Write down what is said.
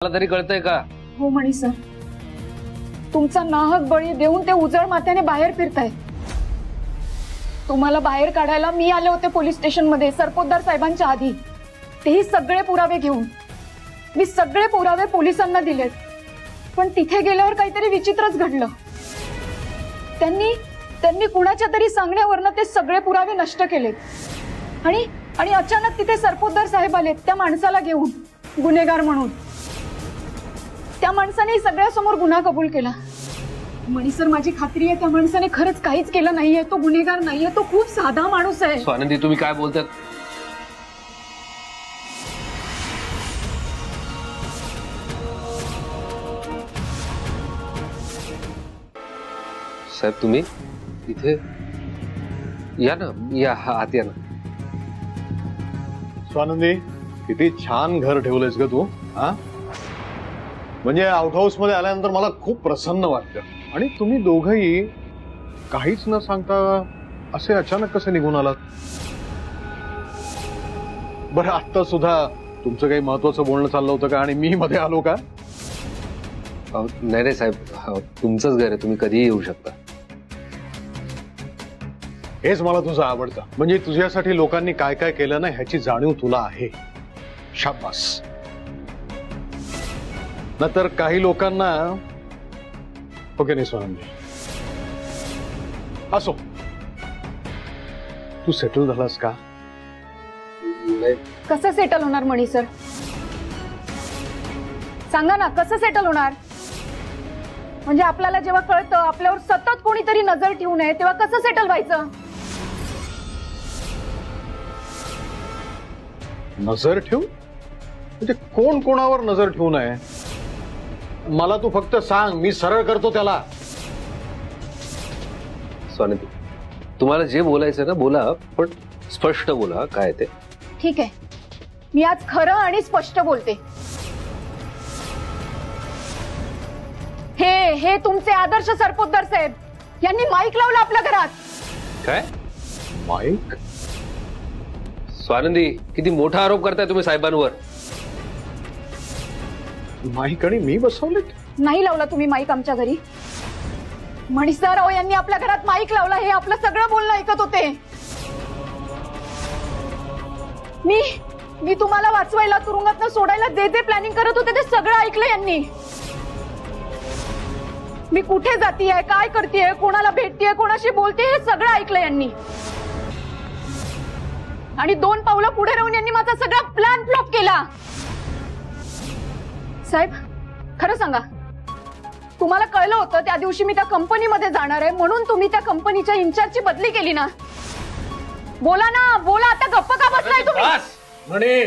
मला तरी कळतंय का? हो मणी सर, तुमचा नाहक बळी देऊन ते उजळ माथ्याने बाहेर फिरतायत। तुम्हाला बाहेर काढायला मी आले होते पोलीस स्टेशन मध्ये सरपोतदार साहेबांच्या आधी। तेही सगळे पुरावे घेऊन। मी सगळे पुरावे पोलिसांना दिलेत, पण तिथे गेल्यावर काहीतरी विचित्रच घडलं। त्यांनी कुणाच्या तरी सांगण्यावरनं ते सगळे पुरावे नष्ट केलेत आणि अचानक तिथे सरपोतदार साहेब आलेत त्या माणसाला घेऊन गुन्हेगार म्हणून। त्या माणसाने सगळ्यासमोर गुन्हा कबूल केला। मणी सर, माझी खात्री आहे त्या माणसाने खरंच काहीच केलं नाहीये। तो गुन्हेगार नाहीये, तो खूप साधा माणूस आहे। स्वानंदी, तुम्ही काय बोलतात? साहेब तुम्ही इथे या ना, या आत या ना। स्वानंदी, किती छान घर ठेवलंयस ग तू। हा, म्हणजे आउट हाऊस मध्ये आल्यानंतर मला खूप प्रसन्न वाटतं। आणि तुम्ही दोघंही काहीच न सांगता असे अचानक कसे निघून आलात? बरं, आता सुद्धा तुमचं काही महत्वाचं बोलणं चाललं होतं का आणि मी मध्ये आलो का? नाही रे साहेब, तुमचंच घर आहे, तुम्ही कधीही येऊ शकता। हेच मला तुझं आवडतं, म्हणजे तुझ्यासाठी लोकांनी काय काय केलं ना ह्याची जाणीव तुला आहे। शाबास। नंतर काही लोकांना ओके नाही स्वानंदी, असो। तू सेटल झालास का? कसं सेटल होणार मणी सर? सांगा ना, कसं सेटल होणार? म्हणजे आपल्याला जेव्हा कळतं आपल्यावर सतत कोणीतरी नजर ठेवू नये, तेव्हा कसं सेटल व्हायचं? नजर ठेवू म्हणजे कोण कोणावर नजर ठेवू नये मला तू फक्त सांग, मी सरळ करतो त्याला। स्वानंदी, तुम्हाला जे बोलायचं ना बोला, पण स्पष्ट बोला काय ते। ठीक आहे, मी आज खरं आणि स्पष्ट बोलते। हे तुमचे आदर्श सरपोतदार साहेब यांनी माईक लावला आपल्या घरात। काय माईक? स्वानंदी, किती मोठा आरोप करताय तुम्ही साहेबांवर। माईक आणि मी बसवले? नाही लावला तुम्ही माईक आमच्या घरी। मणी सर, अहो यांनी आपल्या घरात माईक लावला, हे आपलं सगळं बोलणं ऐकत होते। मी तुम्हाला वाचवायला, तुरुंगातनं सोडायला जे प्लॅनिंग करत होते ते सगळं ऐकलं यांनी। मी कुठे जातीये, काय करतेय, कोणाला भेटतेय, कोणाशी बोलतेय, हे सगळं ऐकलं यांनी। आणि 2 पावलं पुढे राहून यांनी माझा सगळा प्लॅन फ्लॉप केला। साहेब, खरं सांगा, तुम्हाला कळलं होतं त्या दिवशी मी त्या कंपनीमध्ये जाणार आहे म्हणून तुम्ही त्या कंपनीच्या इन्चार्जची बदली केली ना? बोला ना, बोला, आता गप्प का बसलाय तुम्ही? म्हणे